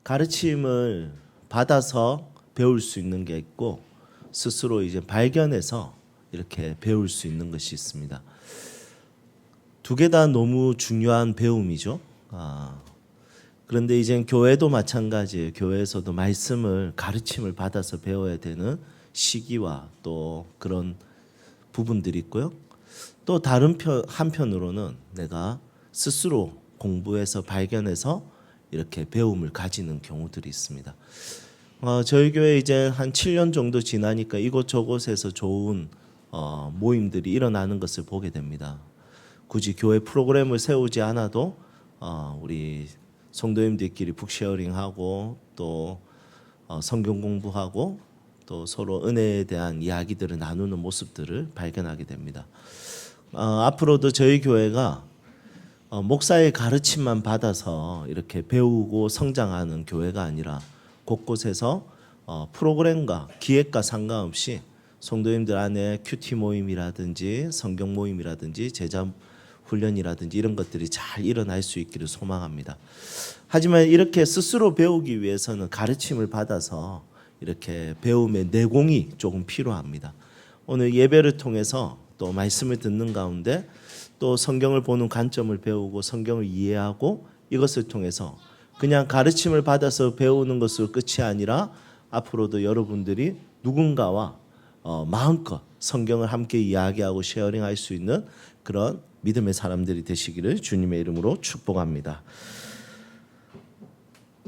가르침을 받아서 배울 수 있는 게 있고 스스로 이제 발견해서 이렇게 배울 수 있는 것이 있습니다. 두 개 다 너무 중요한 배움이죠. 그런데 이제 교회도 마찬가지예요. 교회에서도 말씀을 가르침을 받아서 배워야 되는 시기와 또 그런 부분들이 있고요. 또 다른 한편으로는 내가 스스로 공부해서 발견해서 이렇게 배움을 가지는 경우들이 있습니다. 저희 교회 이제 한 7년 정도 지나니까 이곳저곳에서 좋은 모임들이 일어나는 것을 보게 됩니다. 굳이 교회 프로그램을 세우지 않아도 우리 성도님들끼리 북쉐어링하고 또 성경 공부하고 또 서로 은혜에 대한 이야기들을 나누는 모습들을 발견하게 됩니다. 앞으로도 저희 교회가 목사의 가르침만 받아서 이렇게 배우고 성장하는 교회가 아니라 곳곳에서 프로그램과 기획과 상관없이 성도님들 안에 큐티 모임이라든지 성경 모임이라든지 제자 훈련이라든지 이런 것들이 잘 일어날 수 있기를 소망합니다. 하지만 이렇게 스스로 배우기 위해서는 가르침을 받아서 이렇게 배움의 내공이 조금 필요합니다. 오늘 예배를 통해서 또 말씀을 듣는 가운데 또 성경을 보는 관점을 배우고 성경을 이해하고 이것을 통해서 그냥 가르침을 받아서 배우는 것으로 끝이 아니라 앞으로도 여러분들이 누군가와 마음껏 성경을 함께 이야기하고 쉐어링할 수 있는 그런 믿음의 사람들이 되시기를 주님의 이름으로 축복합니다.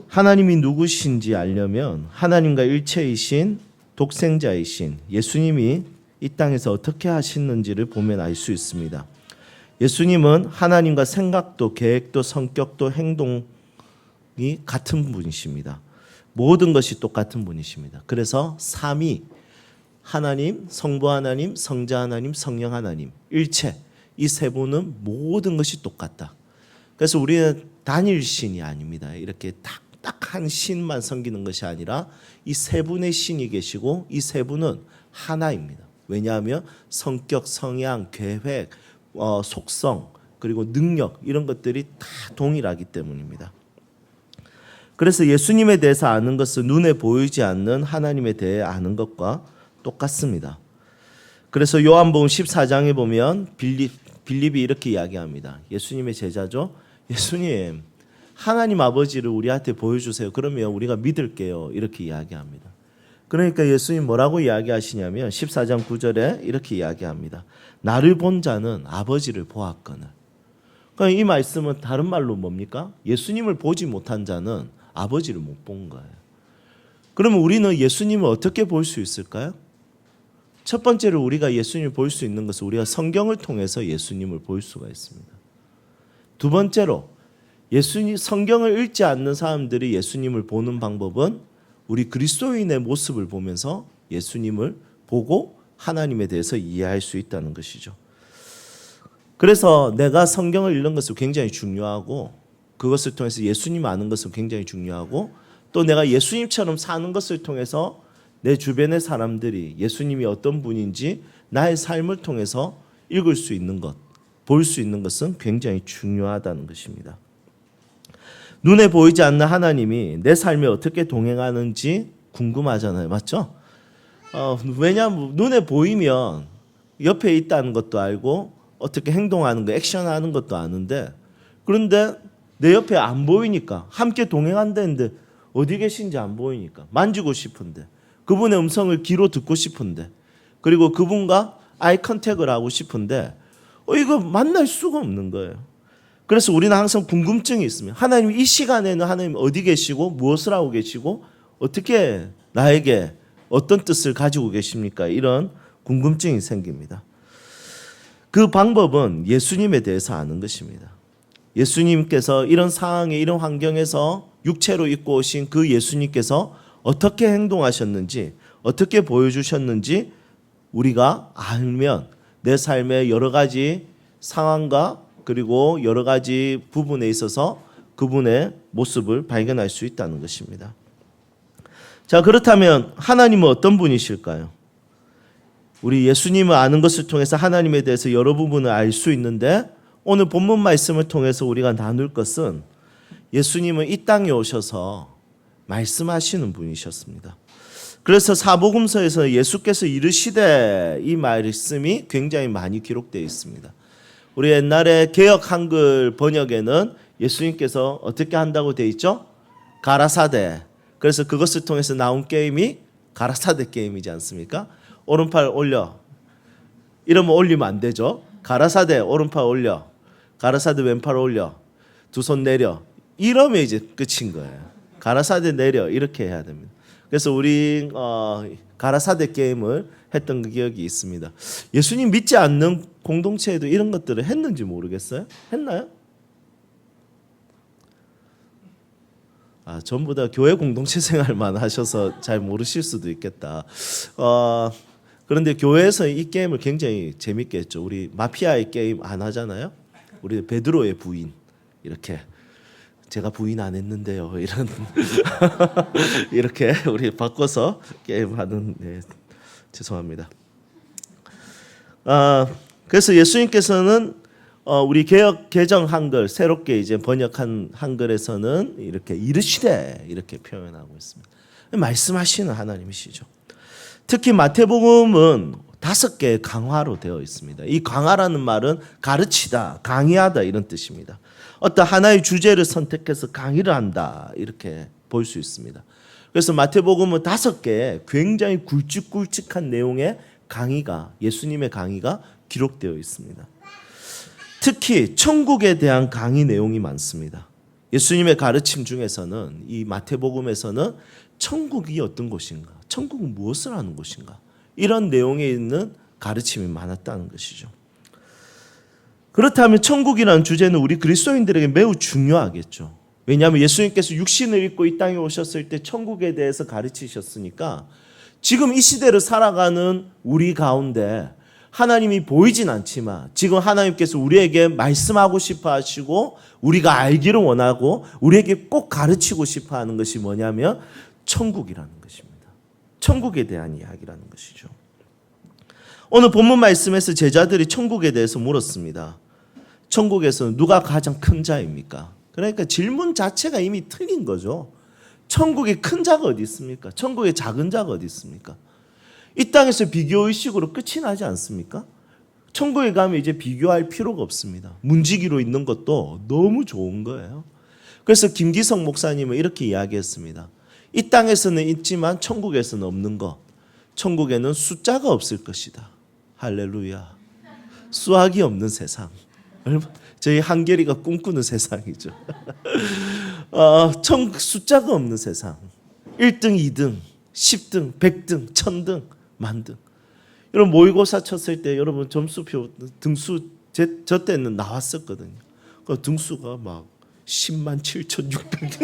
하나님이 누구신지 알려면 하나님과 일체이신 독생자이신 예수님이 이 땅에서 어떻게 하시는지를 보면 알 수 있습니다. 예수님은 하나님과 생각도 계획도 성격도 행동이 같은 분이십니다. 모든 것이 똑같은 분이십니다. 그래서 삼위 하나님, 성부 하나님, 성자 하나님, 성령 하나님 일체 이 세 분은 모든 것이 똑같다. 그래서 우리는 단일 신이 아닙니다. 이렇게 딱딱한 신만 섬기는 것이 아니라 이 세 분의 신이 계시고 이 세 분은 하나입니다. 왜냐하면 성격, 성향, 계획, 속성 그리고 능력 이런 것들이 다 동일하기 때문입니다. 그래서 예수님에 대해서 아는 것은 눈에 보이지 않는 하나님에 대해 아는 것과 똑같습니다. 그래서 요한복음 14장에 보면 빌립이 이렇게 이야기합니다. 예수님의 제자죠. 예수님 하나님 아버지를 우리한테 보여주세요. 그러면 우리가 믿을게요. 이렇게 이야기합니다. 그러니까 예수님 뭐라고 이야기하시냐면 14장 9절에 이렇게 이야기합니다. 나를 본 자는 아버지를 보았거늘. 그러니까 이 말씀은 다른 말로 뭡니까? 예수님을 보지 못한 자는 아버지를 못 본 거예요. 그러면 우리는 예수님을 어떻게 볼 수 있을까요? 첫 번째로 우리가 예수님을 볼 수 있는 것은 우리가 성경을 통해서 예수님을 볼 수가 있습니다. 두 번째로 성경을 읽지 않는 사람들이 예수님을 보는 방법은 우리 그리스도인의 모습을 보면서 예수님을 보고 하나님에 대해서 이해할 수 있다는 것이죠. 그래서 내가 성경을 읽는 것은 굉장히 중요하고 그것을 통해서 예수님 아는 것은 굉장히 중요하고 또 내가 예수님처럼 사는 것을 통해서 내 주변의 사람들이 예수님이 어떤 분인지 나의 삶을 통해서 읽을 수 있는 것, 볼 수 있는 것은 굉장히 중요하다는 것입니다. 눈에 보이지 않는 하나님이 내 삶에 어떻게 동행하는지 궁금하잖아요. 맞죠? 왜냐하면 눈에 보이면 옆에 있다는 것도 알고 어떻게 행동하는 거, 액션하는 것도 아는데 그런데 내 옆에 안 보이니까 함께 동행한다는데 어디 계신지 안 보이니까 만지고 싶은데 그분의 음성을 귀로 듣고 싶은데 그리고 그분과 아이 컨택을 하고 싶은데 이거 만날 수가 없는 거예요. 그래서 우리는 항상 궁금증이 있습니다. 하나님 이 시간에는 하나님 어디 계시고 무엇을 하고 계시고 어떻게 나에게 어떤 뜻을 가지고 계십니까? 이런 궁금증이 생깁니다. 그 방법은 예수님에 대해서 아는 것입니다. 예수님께서 이런 상황에 이런 환경에서 육체로 입고 오신 그 예수님께서 어떻게 행동하셨는지 어떻게 보여주셨는지 우리가 알면 내 삶의 여러 가지 상황과 그리고 여러 가지 부분에 있어서 그분의 모습을 발견할 수 있다는 것입니다. 자, 그렇다면 하나님은 어떤 분이실까요? 우리 예수님을 아는 것을 통해서 하나님에 대해서 여러 부분을 알 수 있는데 오늘 본문 말씀을 통해서 우리가 나눌 것은 예수님은 이 땅에 오셔서 말씀하시는 분이셨습니다. 그래서 사복음서에서 예수께서 이르시되 이 말씀이 굉장히 많이 기록되어 있습니다. 우리 옛날에 개역 한글 번역에는 예수님께서 어떻게 한다고 되어 있죠? 가라사대. 그래서 그것을 통해서 나온 게임이 가라사대 게임이지 않습니까? 오른팔 올려. 이러면 올리면 안 되죠. 가라사대 오른팔 올려. 가라사대 왼팔 올려. 두 손 내려. 이러면 이제 끝인 거예요. 가라사대 내려 이렇게 해야 됩니다. 그래서 우리 가라사대 게임을 했던 그 기억이 있습니다. 예수님 믿지 않는 공동체에도 이런 것들을 했는지 모르겠어요. 했나요? 전부 다 교회 공동체 생활만 하셔서 잘 모르실 수도 있겠다. 그런데 교회에서 이 게임을 굉장히 재밌게 했죠. 우리 마피아의 게임 안 하잖아요. 우리 베드로의 부인 이렇게 제가 부인 안 했는데요. 이런 이렇게 우리 바꿔서 게임하는 죄송합니다. 그래서 예수님께서는 우리 개역 개정 한글 새롭게 이제 번역한 한글에서는 이렇게 이르시되 이렇게 표현하고 있습니다. 말씀하시는 하나님이시죠. 특히 마태복음은 5개의 강화로 되어 있습니다. 이 강화라는 말은 가르치다, 강의하다 이런 뜻입니다. 어떤 하나의 주제를 선택해서 강의를 한다 이렇게 볼 수 있습니다. 그래서 마태복음은 5개의 굉장히 굵직굵직한 내용의 강의가 예수님의 강의가 기록되어 있습니다. 특히 천국에 대한 강의 내용이 많습니다. 예수님의 가르침 중에서는 이 마태복음에서는 천국이 어떤 곳인가, 천국은 무엇을 하는 곳인가 이런 내용에 있는 가르침이 많았다는 것이죠. 그렇다면 천국이라는 주제는 우리 그리스도인들에게 매우 중요하겠죠. 왜냐하면 예수님께서 육신을 입고 이 땅에 오셨을 때 천국에 대해서 가르치셨으니까 지금 이 시대를 살아가는 우리 가운데 하나님이 보이진 않지만 지금 하나님께서 우리에게 말씀하고 싶어 하시고 우리가 알기를 원하고 우리에게 꼭 가르치고 싶어 하는 것이 뭐냐면 천국이라는 것입니다. 천국에 대한 이야기라는 것이죠. 오늘 본문 말씀에서 제자들이 천국에 대해서 물었습니다. 천국에서는 누가 가장 큰 자입니까? 그러니까 질문 자체가 이미 틀린 거죠. 천국에 큰 자가 어디 있습니까? 천국에 작은 자가 어디 있습니까? 이 땅에서 비교의식으로 끝이 나지 않습니까? 천국에 가면 이제 비교할 필요가 없습니다. 문지기로 있는 것도 너무 좋은 거예요. 그래서 김기성 목사님은 이렇게 이야기했습니다. 이 땅에서는 있지만 천국에서는 없는 것. 천국에는 숫자가 없을 것이다. 할렐루야. 수학이 없는 세상. 저희 한결이가 꿈꾸는 세상이죠. 숫자가 없는 세상. 1등, 2등, 10등, 100등, 1000등, 만등. 여러분 모의고사 쳤을 때 여러분 점수표 등수 저 때는 나왔었거든요. 그 등수가 막 10만 7,600.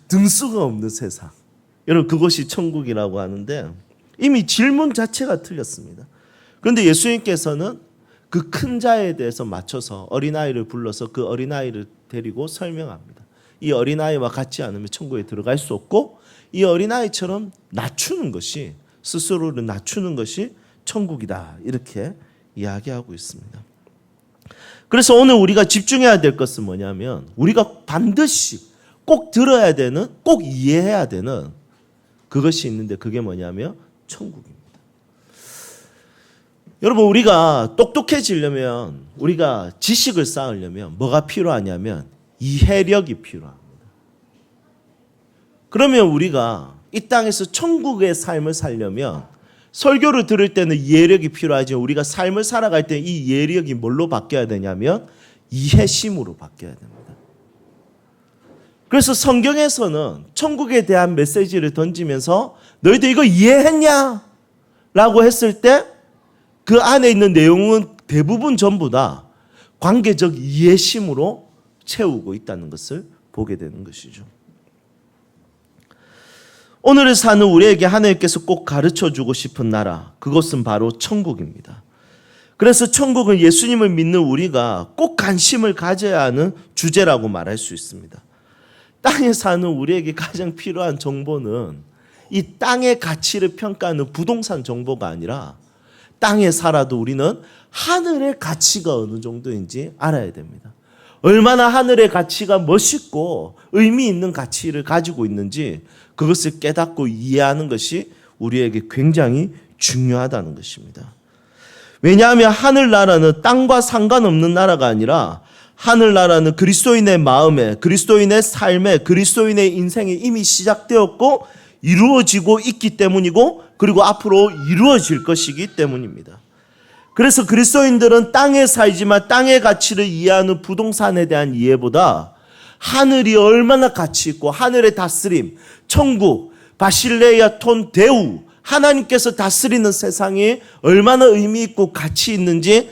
등수가 없는 세상. 여러분 그것이 천국이라고 하는데 이미 질문 자체가 틀렸습니다. 그런데 예수님께서는 그 큰 자에 대해서 맞춰서 어린아이를 불러서 그 어린아이를 데리고 설명합니다. 이 어린아이와 같지 않으면 천국에 들어갈 수 없고 이 어린아이처럼 낮추는 것이 스스로를 낮추는 것이 천국이다. 이렇게 이야기하고 있습니다. 그래서 오늘 우리가 집중해야 될 것은 뭐냐면 우리가 반드시 꼭 들어야 되는 꼭 이해해야 되는 그것이 있는데 그게 뭐냐면 천국입니다. 여러분 우리가 똑똑해지려면 우리가 지식을 쌓으려면 뭐가 필요하냐면 이해력이 필요합니다. 그러면 우리가 이 땅에서 천국의 삶을 살려면 설교를 들을 때는 이해력이 필요하지만 우리가 삶을 살아갈 때 이 이해력이 뭘로 바뀌어야 되냐면 이해심으로 바뀌어야 됩니다. 그래서 성경에서는 천국에 대한 메시지를 던지면서 너희들 이거 이해했냐? 라고 했을 때 그 안에 있는 내용은 대부분 전부 다 관계적 이해심으로 채우고 있다는 것을 보게 되는 것이죠. 오늘을 사는 우리에게 하나님께서 꼭 가르쳐주고 싶은 나라, 그것은 바로 천국입니다. 그래서 천국은 예수님을 믿는 우리가 꼭 관심을 가져야 하는 주제라고 말할 수 있습니다. 땅에 사는 우리에게 가장 필요한 정보는 이 땅의 가치를 평가하는 부동산 정보가 아니라 땅에 살아도 우리는 하늘의 가치가 어느 정도인지 알아야 됩니다. 얼마나 하늘의 가치가 멋있고 의미 있는 가치를 가지고 있는지 그것을 깨닫고 이해하는 것이 우리에게 굉장히 중요하다는 것입니다. 왜냐하면 하늘나라는 땅과 상관없는 나라가 아니라 하늘나라는 그리스도인의 마음에, 그리스도인의 삶에, 그리스도인의 인생에 이미 시작되었고 이루어지고 있기 때문이고 그리고 앞으로 이루어질 것이기 때문입니다. 그래서 그리스도인들은 땅에 살지만 땅의 가치를 이해하는 부동산에 대한 이해보다 하늘이 얼마나 가치 있고 하늘의 다스림, 천국, 바실레이아 톤 대우, 하나님께서 다스리는 세상이 얼마나 의미 있고 가치 있는지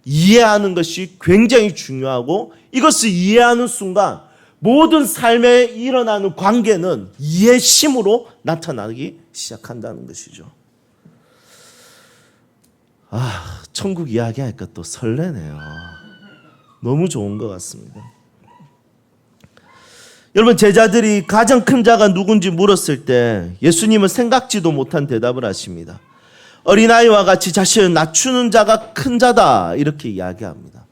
이해하는 것이 굉장히 중요하고 이것을 이해하는 순간 모든 삶에 일어나는 관계는 이해심으로 나타나기 시작한다는 것이죠. 천국 이야기하니까 또 설레네요. 너무 좋은 것 같습니다. 여러분, 제자들이 가장 큰 자가 누군지 물었을 때 예수님은 생각지도 못한 대답을 하십니다. 어린아이와 같이 자신을 낮추는 자가 큰 자다, 이렇게 이야기합니다.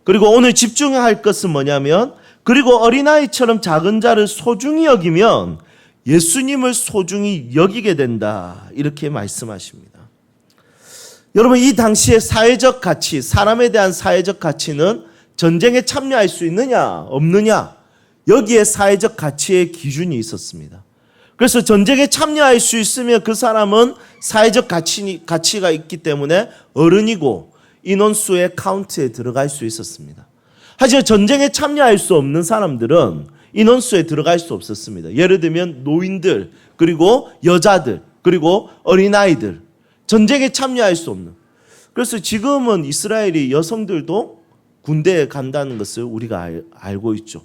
그리고 오늘 집중할 것은 뭐냐면, 그리고 어린아이처럼 작은 자를 소중히 여기면 예수님을 소중히 여기게 된다, 이렇게 말씀하십니다. 여러분, 이 당시의 사회적 가치, 사람에 대한 사회적 가치는 전쟁에 참여할 수 있느냐 없느냐, 여기에 사회적 가치의 기준이 있었습니다. 그래서 전쟁에 참여할 수 있으면 그 사람은 사회적 가치가 있기 때문에 어른이고 인원수의 카운트에 들어갈 수 있었습니다. 하지만 전쟁에 참여할 수 없는 사람들은 인원수에 들어갈 수 없었습니다. 예를 들면 노인들, 그리고 여자들, 그리고 어린아이들, 전쟁에 참여할 수 없는. 그래서 지금은 이스라엘이 여성들도 군대에 간다는 것을 우리가 알고 있죠.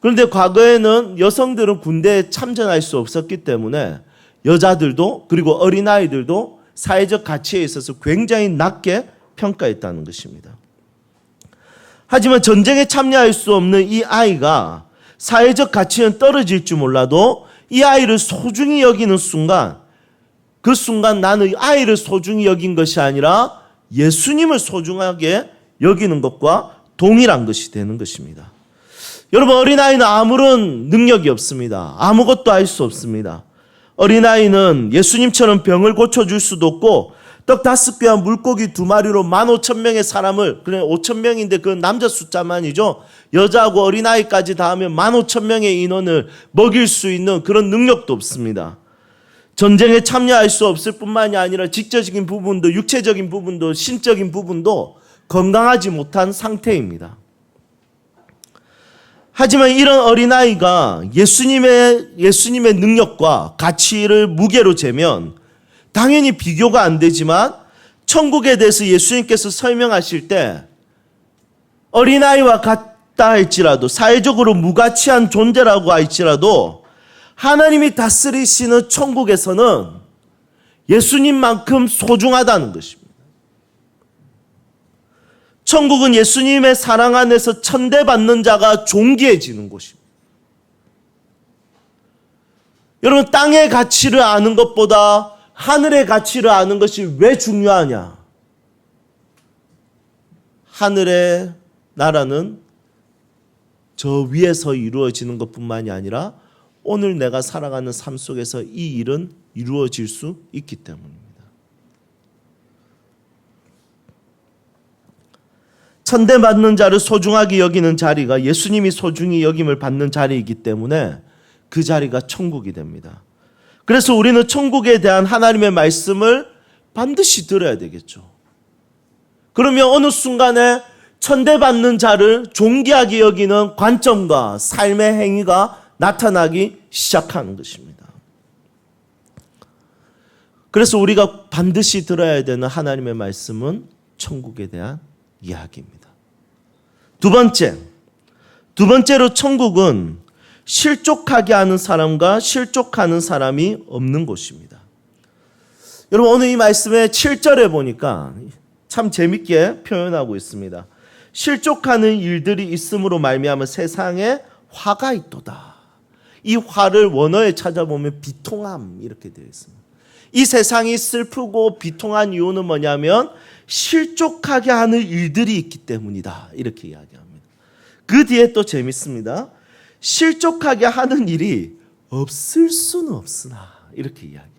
그런데 과거에는 여성들은 군대에 참전할 수 없었기 때문에 여자들도 그리고 어린아이들도 사회적 가치에 있어서 굉장히 낮게 평가했다는 것입니다. 하지만 전쟁에 참여할 수 없는 이 아이가 사회적 가치는 떨어질 줄 몰라도 이 아이를 소중히 여기는 순간, 그 순간 나는 아이를 소중히 여긴 것이 아니라 예수님을 소중하게 여기는 것과 동일한 것이 되는 것입니다. 여러분, 어린아이는 아무런 능력이 없습니다. 아무것도 할 수 없습니다. 어린아이는 예수님처럼 병을 고쳐줄 수도 없고 떡 5개와 물고기 2마리로 15,000명의 사람을, 그래 5,000명인데 그 남자 숫자만이죠. 여자하고 어린아이까지 다 하면 15,000명의 인원을 먹일 수 있는 그런 능력도 없습니다. 전쟁에 참여할 수 없을 뿐만이 아니라 직접적인 부분도, 육체적인 부분도, 신적인 부분도 건강하지 못한 상태입니다. 하지만 이런 어린아이가 예수님의 능력과 가치를 무게로 재면 당연히 비교가 안 되지만 천국에 대해서 예수님께서 설명하실 때 어린아이와 같다 할지라도, 사회적으로 무가치한 존재라고 할지라도 하나님이 다스리시는 천국에서는 예수님만큼 소중하다는 것입니다. 천국은 예수님의 사랑 안에서 천대받는 자가 존귀해지는 곳입니다. 여러분, 땅의 가치를 아는 것보다 하늘의 가치를 아는 것이 왜 중요하냐? 하늘의 나라는 저 위에서 이루어지는 것뿐만이 아니라 오늘 내가 살아가는 삶 속에서 이 일은 이루어질 수 있기 때문입니다. 천대받는 자를 소중하게 여기는 자리가 예수님이 소중히 여김을 받는 자리이기 때문에 그 자리가 천국이 됩니다. 그래서 우리는 천국에 대한 하나님의 말씀을 반드시 들어야 되겠죠. 그러면 어느 순간에 천대받는 자를 존귀하게 여기는 관점과 삶의 행위가 나타나기 시작하는 것입니다. 그래서 우리가 반드시 들어야 되는 하나님의 말씀은 천국에 대한 이야기입니다. 두 번째로 천국은 실족하게 하는 사람과 실족하는 사람이 없는 곳입니다. 여러분, 오늘 이 말씀의 7절에 보니까 참 재밌게 표현하고 있습니다. 실족하는 일들이 있음으로 말미암아 세상에 화가 있도다. 이 화를 원어에 찾아보면 비통함, 이렇게 되어 있습니다. 이 세상이 슬프고 비통한 이유는 뭐냐면 실족하게 하는 일들이 있기 때문이다, 이렇게 이야기합니다. 그 뒤에 또 재밌습니다. 실족하게 하는 일이 없을 수는 없으나 이렇게 이야기해요.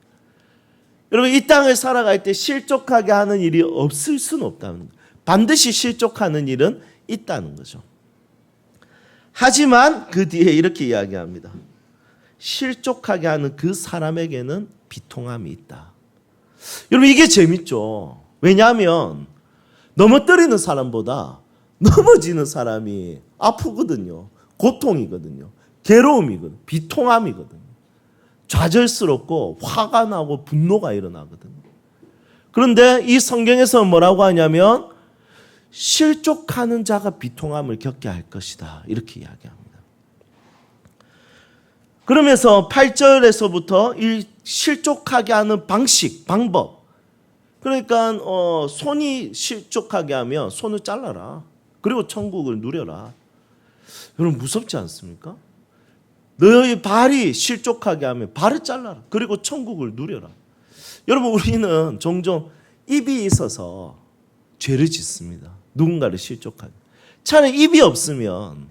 여러분 이 땅을 살아갈 때 실족하게 하는 일이 없을 수는 없다는 거예요. 반드시 실족하는 일은 있다는 거죠. 하지만 그 뒤에 이렇게 이야기합니다. 실족하게 하는 그 사람에게는 비통함이 있다. 여러분 이게 재밌죠. 왜냐하면 넘어뜨리는 사람보다 넘어지는 사람이 아프거든요. 고통이거든요. 괴로움이거든요. 비통함이거든요. 좌절스럽고 화가 나고 분노가 일어나거든요. 그런데 이 성경에서 뭐라고 하냐면 실족하는 자가 비통함을 겪게 할 것이다. 이렇게 이야기합니다. 그러면서 8절에서부터 이 실족하게 하는 방식, 방법. 그러니까 손이 실족하게 하면 손을 잘라라. 그리고 천국을 누려라. 여러분 무섭지 않습니까? 너희 발이 실족하게 하면 발을 잘라라. 그리고 천국을 누려라. 여러분 우리는 종종 입이 있어서 죄를 짓습니다. 누군가를 실족하게. 차라리 입이 없으면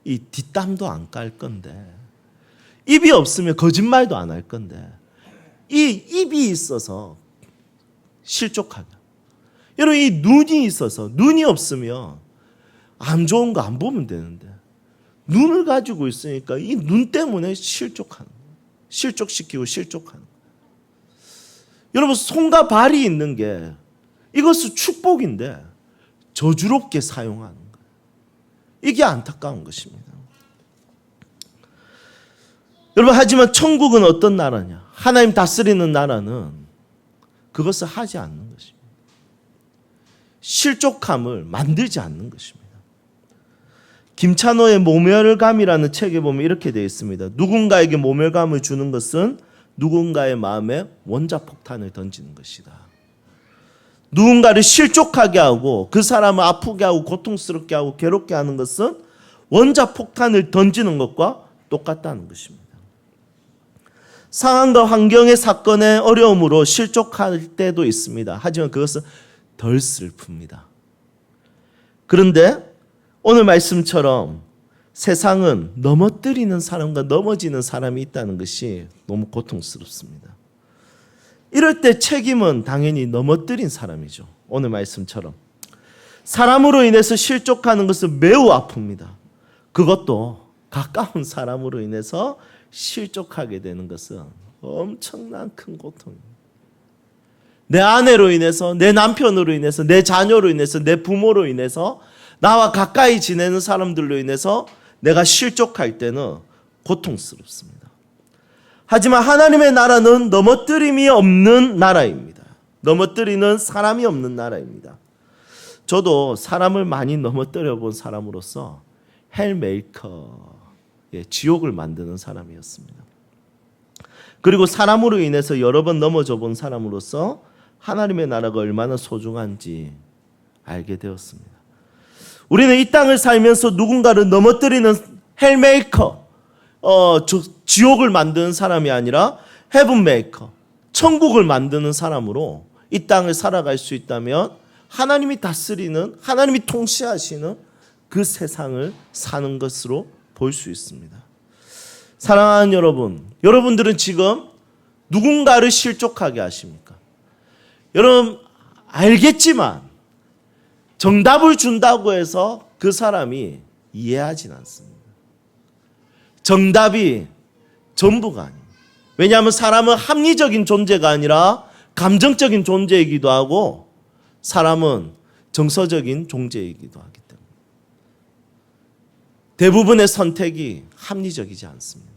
이 뒷담도 안 깔 건데, 입이 없으면 거짓말도 안 할 건데, 이 입이 있어서 실족하게. 여러분 이 눈이 있어서, 눈이 없으면 안 좋은 거 안 보면 되는데 눈을 가지고 있으니까 이 눈 때문에 실족하는 거예요. 실족시키고 실족하는 거예요. 여러분 손과 발이 있는 게 이것은 축복인데 저주롭게 사용하는 거예요. 이게 안타까운 것입니다. 여러분 하지만 천국은 어떤 나라냐? 하나님 다스리는 나라는 그것을 하지 않는 것입니다. 실족함을 만들지 않는 것입니다. 김찬호의 모멸감이라는 책에 보면 이렇게 되어 있습니다. 누군가에게 모멸감을 주는 것은 누군가의 마음에 원자폭탄을 던지는 것이다. 누군가를 실족하게 하고 그 사람을 아프게 하고 고통스럽게 하고 괴롭게 하는 것은 원자폭탄을 던지는 것과 똑같다는 것입니다. 상황과 환경의 사건의 어려움으로 실족할 때도 있습니다. 하지만 그것은 덜 슬픕니다. 그런데 오늘 말씀처럼 세상은 넘어뜨리는 사람과 넘어지는 사람이 있다는 것이 너무 고통스럽습니다. 이럴 때 책임은 당연히 넘어뜨린 사람이죠. 오늘 말씀처럼. 사람으로 인해서 실족하는 것은 매우 아픕니다. 그것도 가까운 사람으로 인해서 실족하게 되는 것은 엄청난 큰 고통입니다. 내 아내로 인해서, 내 남편으로 인해서, 내 자녀로 인해서, 내 부모로 인해서, 나와 가까이 지내는 사람들로 인해서 내가 실족할 때는 고통스럽습니다. 하지만 하나님의 나라는 넘어뜨림이 없는 나라입니다. 넘어뜨리는 사람이 없는 나라입니다. 저도 사람을 많이 넘어뜨려 본 사람으로서 헬메이커의 지옥을 만드는 사람이었습니다. 그리고 사람으로 인해서 여러 번 넘어져 본 사람으로서 하나님의 나라가 얼마나 소중한지 알게 되었습니다. 우리는 이 땅을 살면서 누군가를 넘어뜨리는 헬메이커, 지옥을 만드는 사람이 아니라 헤븐메이커, 천국을 만드는 사람으로 이 땅을 살아갈 수 있다면 하나님이 다스리는, 하나님이 통치하시는 그 세상을 사는 것으로 볼 수 있습니다. 사랑하는 여러분, 여러분들은 지금 누군가를 실족하게 하십니까? 여러분 알겠지만 정답을 준다고 해서 그 사람이 이해하진 않습니다. 정답이 전부가 아닙니다. 왜냐하면 사람은 합리적인 존재가 아니라 감정적인 존재이기도 하고 사람은 정서적인 존재이기도 하기 때문에 대부분의 선택이 합리적이지 않습니다.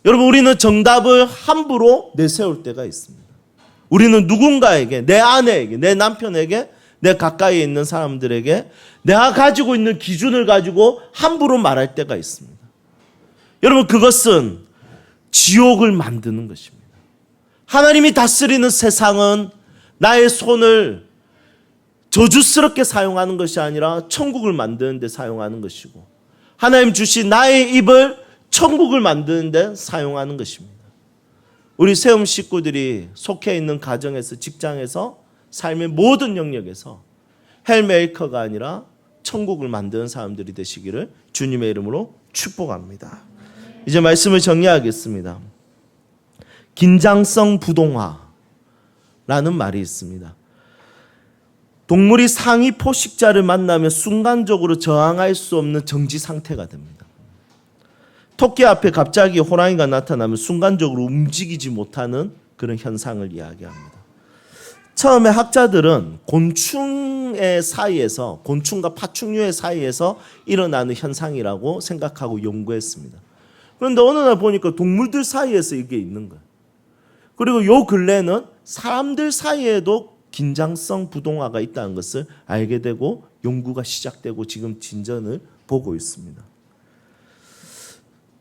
여러분 우리는 정답을 함부로 내세울 때가 있습니다. 우리는 누군가에게, 내 아내에게, 내 남편에게, 내 가까이에 있는 사람들에게 내가 가지고 있는 기준을 가지고 함부로 말할 때가 있습니다. 여러분 그것은 지옥을 만드는 것입니다. 하나님이 다스리는 세상은 나의 손을 저주스럽게 사용하는 것이 아니라 천국을 만드는 데 사용하는 것이고 하나님 주신 나의 입을 천국을 만드는 데 사용하는 것입니다. 우리 세움 식구들이 속해 있는 가정에서, 직장에서, 삶의 모든 영역에서 헬메이커가 아니라 천국을 만드는 사람들이 되시기를 주님의 이름으로 축복합니다. 이제 말씀을 정리하겠습니다. 긴장성 부동화라는 말이 있습니다. 동물이 상위 포식자를 만나면 순간적으로 저항할 수 없는 정지 상태가 됩니다. 토끼 앞에 갑자기 호랑이가 나타나면 순간적으로 움직이지 못하는 그런 현상을 이야기합니다. 처음에 학자들은 곤충의 사이에서, 곤충과 파충류의 사이에서 일어나는 현상이라고 생각하고 연구했습니다. 그런데 어느 날 보니까 동물들 사이에서 이게 있는 거예요. 그리고 요 근래는 사람들 사이에도 긴장성 부동화가 있다는 것을 알게 되고 연구가 시작되고 지금 진전을 보고 있습니다.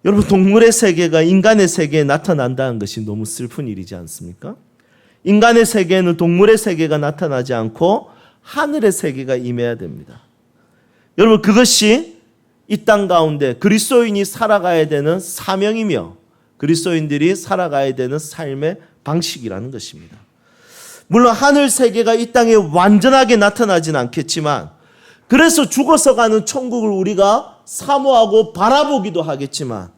여러분, 동물의 세계가 인간의 세계에 나타난다는 것이 너무 슬픈 일이지 않습니까? 인간의 세계에는 동물의 세계가 나타나지 않고 하늘의 세계가 임해야 됩니다. 여러분, 그것이 이 땅 가운데 그리스도인이 살아가야 되는 사명이며 그리스도인들이 살아가야 되는 삶의 방식이라는 것입니다. 물론 하늘 세계가 이 땅에 완전하게 나타나진 않겠지만, 그래서 죽어서 가는 천국을 우리가 사모하고 바라보기도 하겠지만,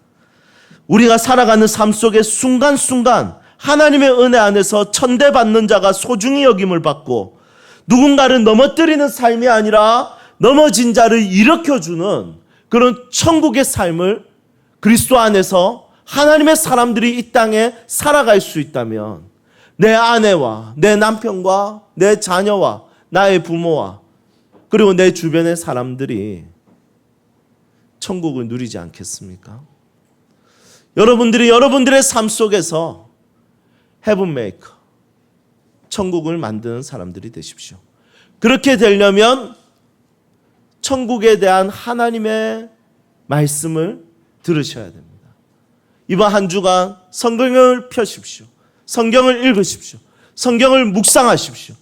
우리가 살아가는 삶 속의 순간순간 하나님의 은혜 안에서 천대받는 자가 소중히 여김을 받고 누군가를 넘어뜨리는 삶이 아니라 넘어진 자를 일으켜주는 그런 천국의 삶을 그리스도 안에서 하나님의 사람들이 이 땅에 살아갈 수 있다면, 내 아내와 내 남편과 내 자녀와 나의 부모와 그리고 내 주변의 사람들이 천국을 누리지 않겠습니까? 여러분들이 여러분들의 삶 속에서 헤븐 메이커, 천국을 만드는 사람들이 되십시오. 그렇게 되려면 천국에 대한 하나님의 말씀을 들으셔야 됩니다. 이번 한 주간 성경을 펴십시오. 성경을 읽으십시오. 성경을 묵상하십시오.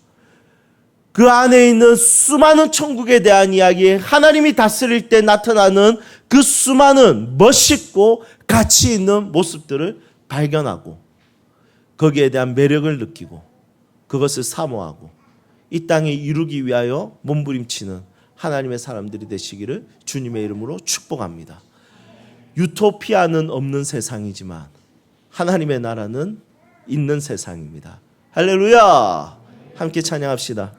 그 안에 있는 수많은 천국에 대한 이야기, 하나님이 다스릴 때 나타나는 그 수많은 멋있고 가치 있는 모습들을 발견하고 거기에 대한 매력을 느끼고 그것을 사모하고 이 땅에 이루기 위하여 몸부림치는 하나님의 사람들이 되시기를 주님의 이름으로 축복합니다. 유토피아는 없는 세상이지만 하나님의 나라는 있는 세상입니다. 할렐루야! 함께 찬양합시다.